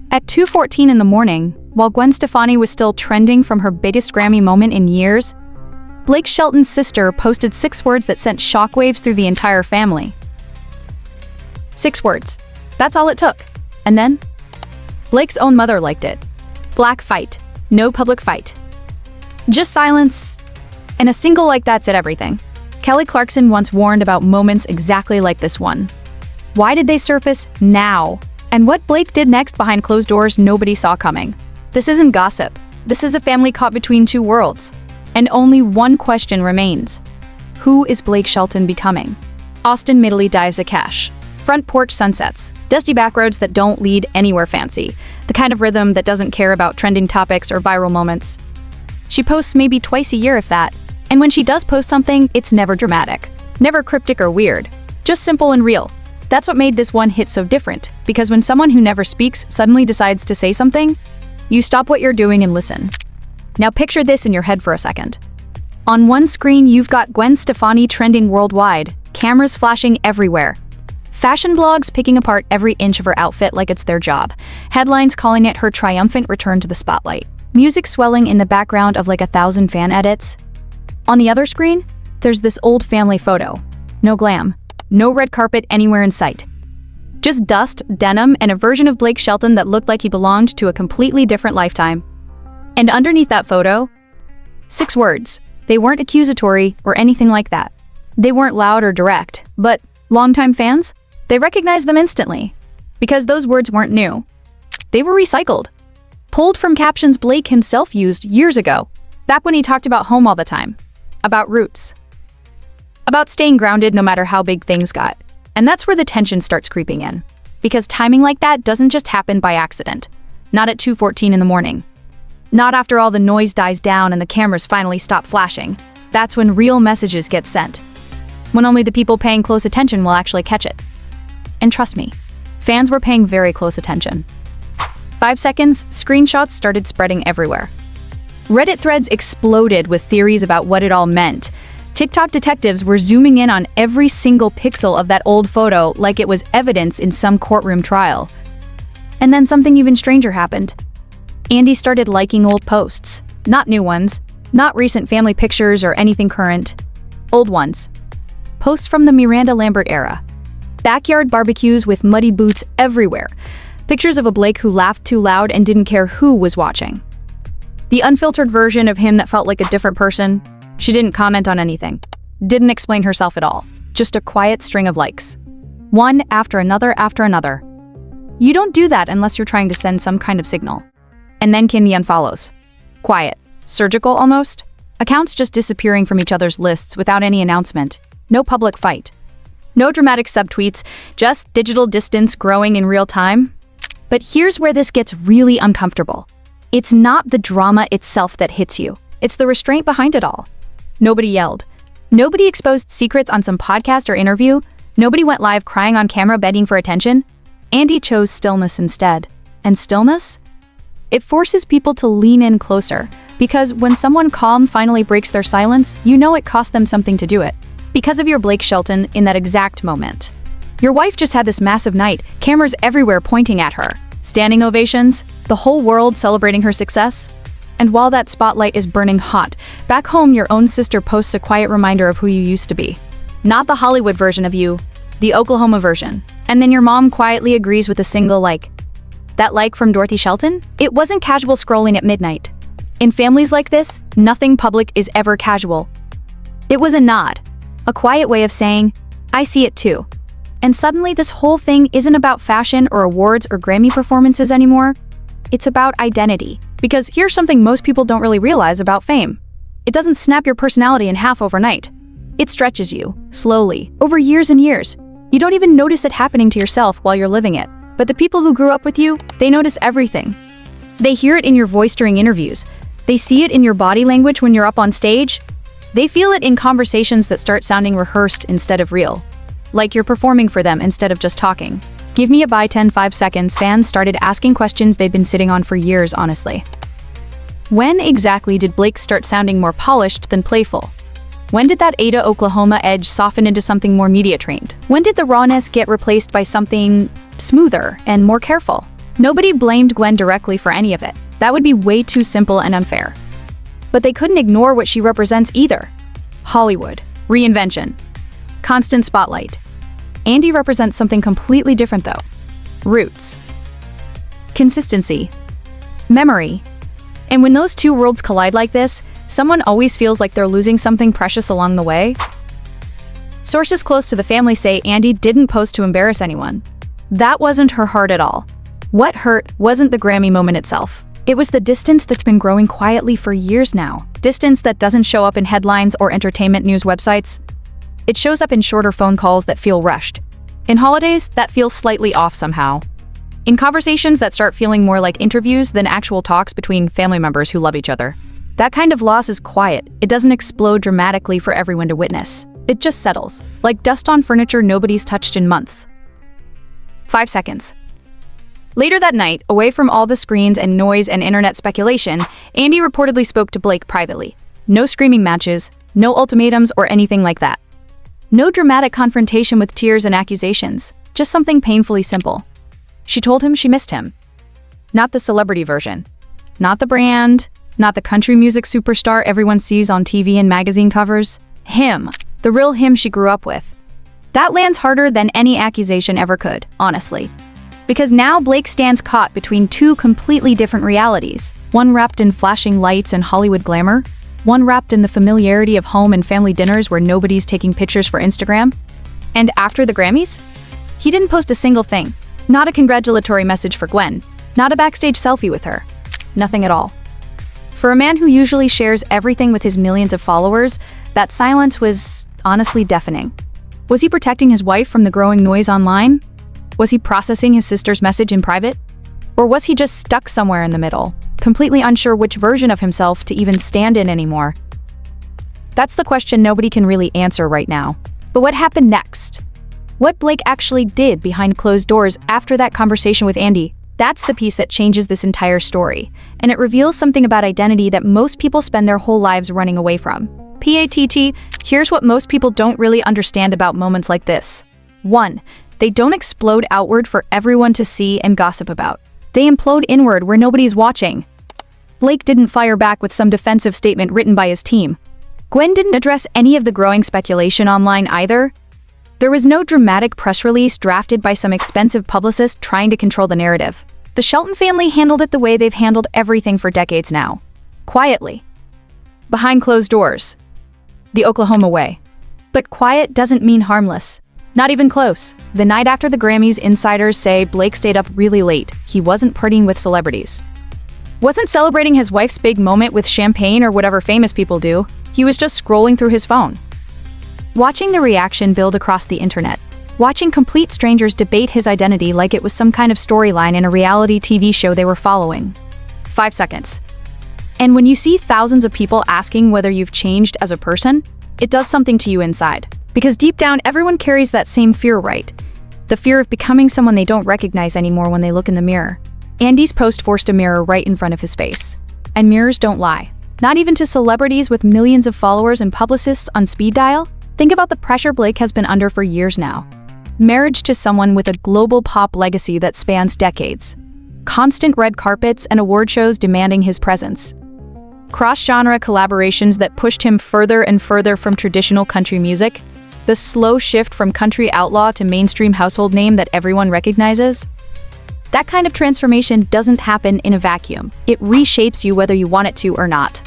At 2:14 in the morning, while Gwen Stefani was still trending from her biggest Grammy moment in years, Blake Shelton's sister posted 6 words that sent shockwaves through the entire family. 6 words. That's all it took. And then? Blake's own mother liked it. Black fight. No public fight. Just silence. And a single like that said everything. KellyClarkson once warned about moments exactly like this one. Why did they surface now? And what Blake did next behind closed doors nobody saw coming. This isn't gossip. This is a family caught between two worlds. And only one question remains. Who is Blake Shelton becoming? Austin Midley dives a cash. Front porch sunsets. Dusty back roads that don't lead anywhere fancy. The kind of rhythm that doesn't care about trending topics or viral moments. She posts maybe twice a year if that. And when she does post something, it's never dramatic. Never cryptic or weird. Just simple and real. That's what made this one hit so different. Because when someone who never speaks suddenly decides to say something, you stop what you're doing and listen. Now picture this in your head for a second. On one screen, you've got Gwen Stefani trending worldwide, cameras flashing everywhere. Fashion blogs picking apart every inch of her outfit like it's their job. Headlines calling it her triumphant return to the spotlight. Music swelling in the background of like 1,000 fan edits. On the other screen, there's this old family photo. No glam. No red carpet anywhere in sight. Just dust, denim, and a version of Blake Shelton that looked like he belonged to a completely different lifetime. And underneath that photo, 6 words. They weren't accusatory or anything like that. They weren't loud or direct, but longtime fans? They recognized them instantly. Because those words weren't new. They were recycled. Pulled from captions Blake himself used years ago, back when he talked about home all the time. About roots. About staying grounded no matter how big things got. And that's where the tension starts creeping in. Because timing like that doesn't just happen by accident. Not at 2:14 in the morning. Not after all the noise dies down and the cameras finally stop flashing. That's when real messages get sent. When only the people paying close attention will actually catch it. And trust me, fans were paying very close attention. 5 seconds, screenshots started spreading everywhere. Reddit threads exploded with theories about what it all meant. TikTok detectives were zooming in on every single pixel of that old photo like it was evidence in some courtroom trial. And then something even stranger happened. Andy started liking old posts. Not new ones. Not recent family pictures or anything current. Old ones. Posts from the Miranda Lambert era. Backyard barbecues with muddy boots everywhere. Pictures of a Blake who laughed too loud and didn't care who was watching. The unfiltered version of him that felt like a different person. She didn't comment on anything. Didn't explain herself at all. Just a quiet string of likes. One after another after another. You don't do that unless you're trying to send some kind of signal. And then came the unfollows. Quiet. Surgical almost. Accounts just disappearing from each other's lists without any announcement. No public fight. No dramatic subtweets, just digital distance growing in real time. But here's where this gets really uncomfortable. It's not the drama itself that hits you. It's the restraint behind it all. Nobody yelled. Nobody exposed secrets on some podcast or interview. Nobody went live crying on camera begging for attention. Andy chose stillness instead. And stillness? It forces people to lean in closer. Because when someone calm finally breaks their silence, you know it cost them something to do it. Because of your Blake Shelton in that exact moment. Your wife just had this massive night, cameras everywhere pointing at her. Standing ovations, the whole world celebrating her success. And while that spotlight is burning hot, back home your own sister posts a quiet reminder of who you used to be. Not the Hollywood version of you, the Oklahoma version. And then your mom quietly agrees with a single like. That like from Dorothy Shelton? It wasn't casual scrolling at midnight. In families like this, nothing public is ever casual. It was a nod. A quiet way of saying, I see it too. And suddenly this whole thing isn't about fashion or awards or Grammy performances anymore. It's about identity. Because here's something most people don't really realize about fame. It doesn't snap your personality in half overnight. It stretches you, slowly, over years and years. You don't even notice it happening to yourself while you're living it. But the people who grew up with you, they notice everything. They hear it in your voice during interviews. They see it in your body language when you're up on stage. They feel it in conversations that start sounding rehearsed instead of real. Like you're performing for them instead of just talking. Give me a buy 5 seconds. Fans started asking questions they'd been sitting on for years, honestly. When exactly did Blake start sounding more polished than playful? When did that Ada, Oklahoma edge soften into something more media trained? When did the rawness get replaced by something smoother and more careful? Nobody blamed Gwen directly for any of it. That would be way too simple and unfair. But they couldn't ignore what she represents either. Hollywood. Reinvention. Constant spotlight. Andy represents something completely different though. Roots. Consistency. Memory. And when those two worlds collide like this, someone always feels like they're losing something precious along the way. Sources close to the family say Andy didn't post to embarrass anyone. That wasn't her heart at all. What hurt wasn't the Grammy moment itself. It was the distance that's been growing quietly for years now. Distance that doesn't show up in headlines or entertainment news websites. It shows up in shorter phone calls that feel rushed. In holidays that feel slightly off somehow. In conversations that start feeling more like interviews than actual talks between family members who love each other. That kind of loss is quiet. It doesn't explode dramatically for everyone to witness. It just settles, like dust on furniture nobody's touched in months. 5 seconds. Later that night, away from all the screens and noise and internet speculation, Andy reportedly spoke to Blake privately. No screaming matches, no ultimatums or anything like that. No dramatic confrontation with tears and accusations, just something painfully simple. She told him she missed him. Not the celebrity version. Not the brand. Not the country music superstar everyone sees on TV and magazine covers. Him. The real him she grew up with. That lands harder than any accusation ever could, honestly. Because now Blake stands caught between two completely different realities. One wrapped in flashing lights and Hollywood glamour. One wrapped in the familiarity of home and family dinners where nobody's taking pictures for Instagram. And after the Grammys? He didn't post a single thing. Not a congratulatory message for Gwen. Not a backstage selfie with her. Nothing at all. For a man who usually shares everything with his millions of followers, that silence was honestly deafening. Was he protecting his wife from the growing noise online? Was he processing his sister's message in private? Or was he just stuck somewhere in the middle, completely unsure which version of himself to even stand in anymore? That's the question nobody can really answer right now. But what happened next? What Blake actually did behind closed doors after that conversation with Andy? That's the piece that changes this entire story, and it reveals something about identity that most people spend their whole lives running away from. PATT, here's what most people don't really understand about moments like this. 1. They don't explode outward for everyone to see and gossip about. They implode inward where nobody's watching. Blake didn't fire back with some defensive statement written by his team. Gwen didn't address any of the growing speculation online either. There was no dramatic press release drafted by some expensive publicist trying to control the narrative. The Shelton family handled it the way they've handled everything for decades now. Quietly. Behind closed doors. The Oklahoma way. But quiet doesn't mean harmless. Not even close. The night after the Grammys, insiders say Blake stayed up really late. He wasn't partying with celebrities. Wasn't celebrating his wife's big moment with champagne or whatever famous people do. He was just scrolling through his phone. Watching the reaction build across the internet. Watching complete strangers debate his identity like it was some kind of storyline in a reality TV show they were following. 5 seconds. And when you see thousands of people asking whether you've changed as a person, it does something to you inside. Because deep down, everyone carries that same fear, right? The fear of becoming someone they don't recognize anymore when they look in the mirror. Andy's post forced a mirror right in front of his face. And mirrors don't lie. Not even to celebrities with millions of followers and publicists on speed dial. Think about the pressure Blake has been under for years now. Marriage to someone with a global pop legacy that spans decades. Constant red carpets and award shows demanding his presence. Cross-genre collaborations that pushed him further and further from traditional country music. The slow shift from country outlaw to mainstream household name that everyone recognizes. That kind of transformation doesn't happen in a vacuum. It reshapes you whether you want it to or not.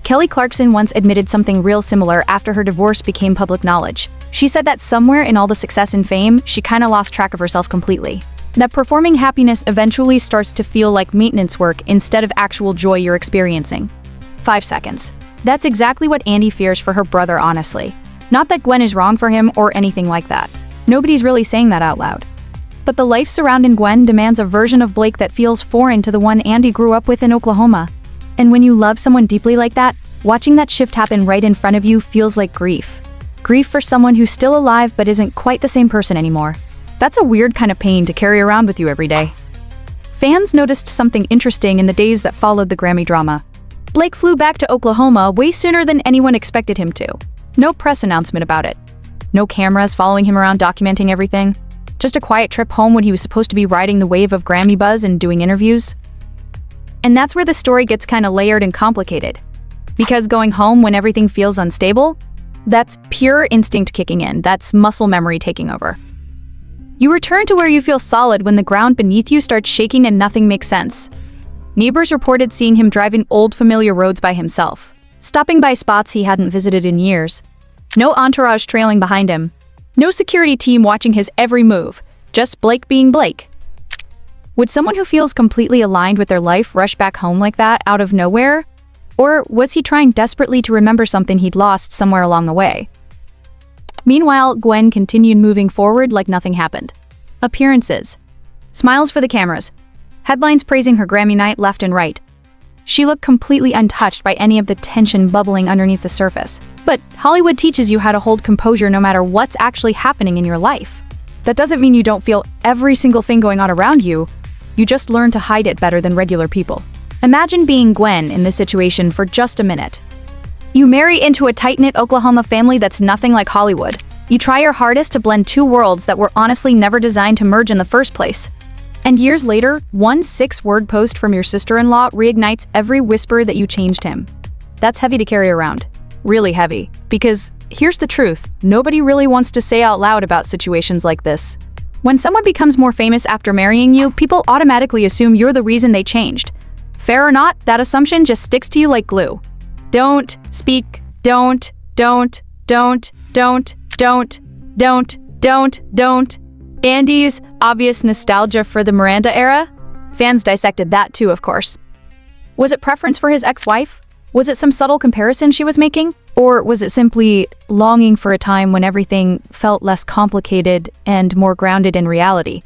KellyClarkson once admitted something real similar after her divorce became public knowledge. She said that somewhere in all the success and fame, she kinda lost track of herself completely. That performing happiness eventually starts to feel like maintenance work instead of actual joy you're experiencing. 5 seconds. That's exactly what Andy fears for her brother, honestly. Not that Gwen is wrong for him or anything like that. Nobody's really saying that out loud. But the life surrounding Gwen demands a version of Blake that feels foreign to the one Andy grew up with in Oklahoma. And when you love someone deeply like that, watching that shift happen right in front of you feels like grief. Grief for someone who's still alive but isn't quite the same person anymore. That's a weird kind of pain to carry around with you every day. Fans noticed something interesting in the days that followed the Grammy drama. Blake flew back to Oklahoma way sooner than anyone expected him to. No press announcement about it. No cameras following him around documenting everything. Just a quiet trip home when he was supposed to be riding the wave of Grammy buzz and doing interviews? And that's where the story gets kind of layered and complicated. Because going home when everything feels unstable? That's pure instinct kicking in. That's muscle memory taking over. You return to where you feel solid when the ground beneath you starts shaking and nothing makes sense. Neighbors reported seeing him driving old familiar roads by himself, stopping by spots he hadn't visited in years. No entourage trailing behind him. No security team watching his every move. Just Blake being Blake. Would someone who feels completely aligned with their life rush back home like that out of nowhere? Or was he trying desperately to remember something he'd lost somewhere along the way? Meanwhile, Gwen continued moving forward like nothing happened. Appearances. Smiles for the cameras. Headlines praising her Grammy night left and right. She looked completely untouched by any of the tension bubbling underneath the surface. But Hollywood teaches you how to hold composure no matter what's actually happening in your life. That doesn't mean you don't feel every single thing going on around you. You just learn to hide it better than regular people. Imagine being Gwen in this situation for just a minute. You marry into a tight-knit Oklahoma family that's nothing like Hollywood. You try your hardest to blend two worlds that were honestly never designed to merge in the first place. And years later, one 6-word post from your sister-in-law reignites every whisper that you changed him. That's heavy to carry around. Really heavy. Because here's the truth, nobody really wants to say out loud about situations like this. When someone becomes more famous after marrying you, people automatically assume you're the reason they changed. Fair or not, that assumption just sticks to you like glue. Don't speak, don't. Andy's obvious nostalgia for the Miranda era? Fans dissected that too, of course. Was it preference for his ex-wife? Was it some subtle comparison she was making? Or was it simply longing for a time when everything felt less complicated and more grounded in reality?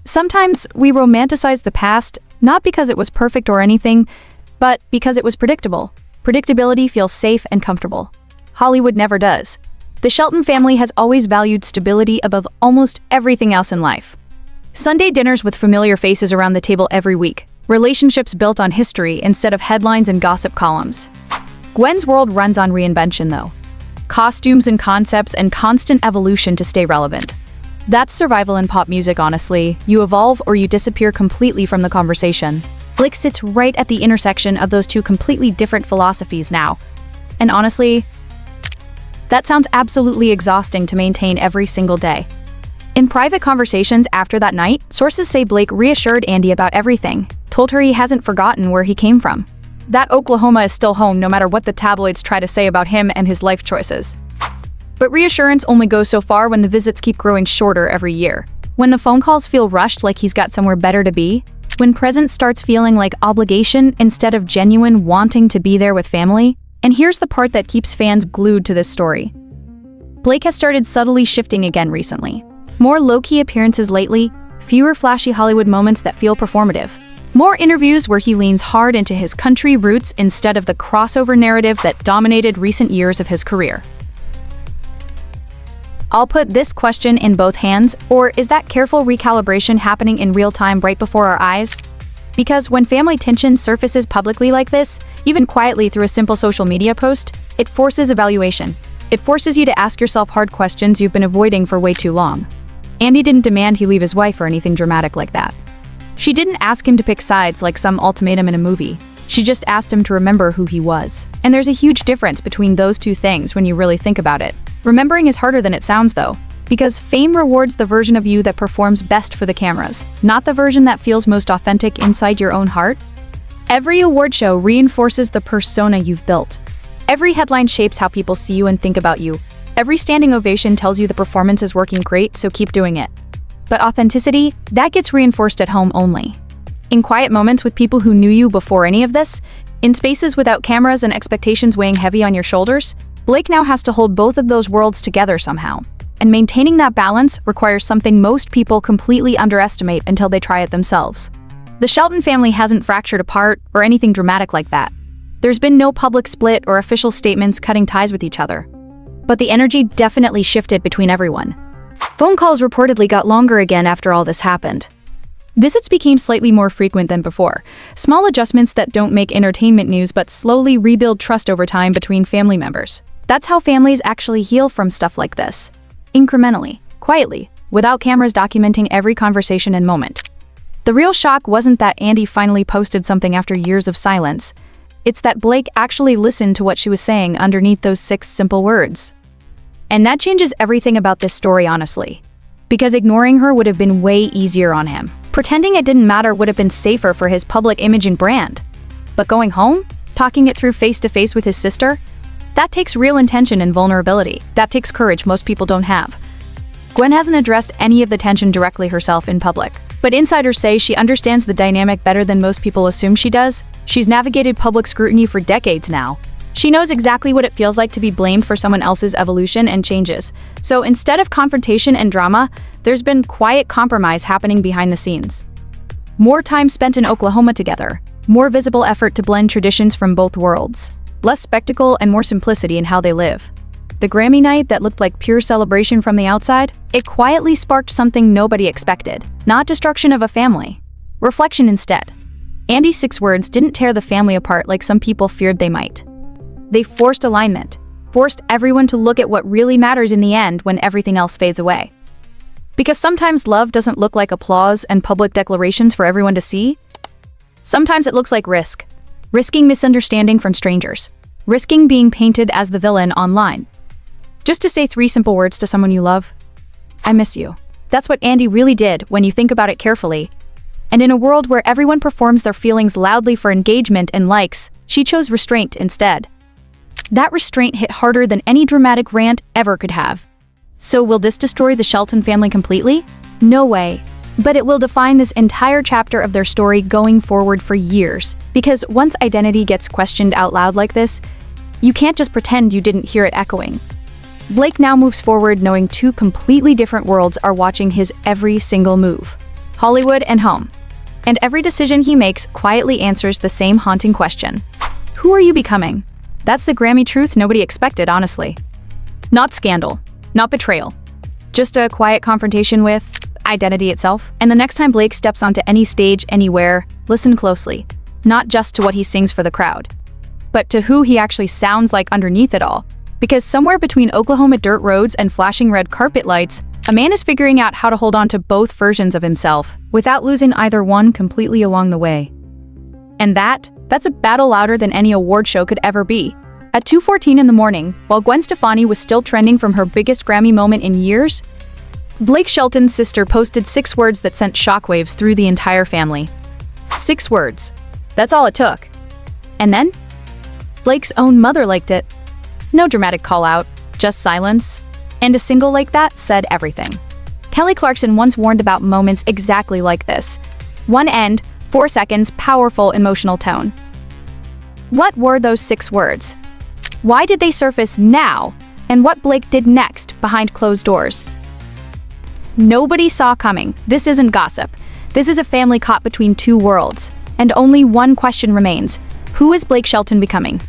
Sometimes we romanticize the past, not because it was perfect or anything, but because it was predictable. Predictability feels safe and comfortable. Hollywood never does. The Shelton family has always valued stability above almost everything else in life. Sunday dinners with familiar faces around the table every week. Relationships built on history instead of headlines and gossip columns. Gwen's world runs on reinvention, though. Costumes and concepts and constant evolution to stay relevant. That's survival in pop music, honestly. You evolve or you disappear completely from the conversation. Blake sits right at the intersection of those two completely different philosophies now. And honestly, that sounds absolutely exhausting to maintain every single day. In private conversations after that night, sources say Blake reassured Andy about everything, told her he hasn't forgotten where he came from. That Oklahoma is still home no matter what the tabloids try to say about him and his life choices. But reassurance only goes so far when the visits keep growing shorter every year. When the phone calls feel rushed like he's got somewhere better to be. When presence starts feeling like obligation instead of genuine wanting to be there with family. And here's the part that keeps fans glued to this story. Blake has started subtly shifting again recently. More low-key appearances lately, fewer flashy Hollywood moments that feel performative. More interviews where he leans hard into his country roots instead of the crossover narrative that dominated recent years of his career. I'll put this question in both hands, or is that careful recalibration happening in real time right before our eyes? Because when family tension surfaces publicly like this, even quietly through a simple social media post, it forces evaluation. It forces you to ask yourself hard questions you've been avoiding for way too long. Andy didn't demand he leave his wife or anything dramatic like that. She didn't ask him to pick sides like some ultimatum in a movie. She just asked him to remember who he was. And there's a huge difference between those two things when you really think about it. Remembering is harder than it sounds, though, because fame rewards the version of you that performs best for the cameras, not the version that feels most authentic inside your own heart. Every award show reinforces the persona you've built. Every headline shapes how people see you and think about you. Every standing ovation tells you the performance is working great, so keep doing it. But authenticity, that gets reinforced at home only. In quiet moments with people who knew you before any of this, in spaces without cameras and expectations weighing heavy on your shoulders, Blake now has to hold both of those worlds together somehow. And maintaining that balance requires something most people completely underestimate until they try it themselves. The Shelton family hasn't fractured apart or anything dramatic like that. There's been no public split or official statements cutting ties with each other. But the energy definitely shifted between everyone. Phone calls reportedly got longer again after all this happened. Visits became slightly more frequent than before. Small adjustments that don't make entertainment news but slowly rebuild trust over time between family members. That's how families actually heal from stuff like this. Incrementally, quietly, without cameras documenting every conversation and moment. The real shock wasn't that Andy finally posted something after years of silence. It's that Blake actually listened to what she was saying underneath those 6 simple words. And that changes everything about this story, honestly. Because ignoring her would have been way easier on him. Pretending it didn't matter would have been safer for his public image and brand. But going home? Talking it through face to face with his sister? That takes real intention and vulnerability. That takes courage most people don't have. Gwen hasn't addressed any of the tension directly herself in public. But insiders say she understands the dynamic better than most people assume she does. She's navigated public scrutiny for decades now. She knows exactly what it feels like to be blamed for someone else's evolution and changes. So instead of confrontation and drama, there's been quiet compromise happening behind the scenes. More time spent in Oklahoma together. More visible effort to blend traditions from both worlds. Less spectacle and more simplicity in how they live. The Grammy night that looked like pure celebration from the outside, it quietly sparked something nobody expected. Not destruction of a family. Reflection instead. Andy's 6 words didn't tear the family apart like some people feared they might. They forced alignment. Forced everyone to look at what really matters in the end when everything else fades away. Because sometimes love doesn't look like applause and public declarations for everyone to see. Sometimes it looks like risk. Risking misunderstanding from strangers. Risking being painted as the villain online. Just to say 3 simple words to someone you love. I miss you. That's what Andy really did when you think about it carefully. And in a world where everyone performs their feelings loudly for engagement and likes, she chose restraint instead. That restraint hit harder than any dramatic rant ever could have. So will this destroy the Shelton family completely? No way. But it will define this entire chapter of their story going forward for years. Because once identity gets questioned out loud like this, you can't just pretend you didn't hear it echoing. Blake now moves forward knowing 2 completely different worlds are watching his every single move. Hollywood and home. And every decision he makes quietly answers the same haunting question. Who are you becoming? That's the Grammy truth nobody expected, honestly. Not scandal. Not betrayal. Just a quiet confrontation with identity itself. And the next time Blake steps onto any stage, anywhere, listen closely. Not just to what he sings for the crowd, but to who he actually sounds like underneath it all. Because somewhere between Oklahoma dirt roads and flashing red carpet lights, a man is figuring out how to hold on to both versions of himself without losing either one completely along the way. And that's a battle louder than any award show could ever be. At 2:14 in the morning, while Gwen Stefani was still trending from her biggest Grammy moment in years, Blake Shelton's sister posted 6 words that sent shockwaves through the entire family. 6 words. That's all it took. And then? Blake's own mother liked it. No dramatic call-out, just silence. And a single like that said everything. KellyClarkson once warned about moments exactly like this. One end, 4 seconds, powerful emotional tone. What were those 6 words? Why did they surface now? And what Blake did next behind closed doors? Nobody saw coming. This isn't gossip. This is a family caught between 2 worlds. And only one question remains. Who is Blake Shelton becoming?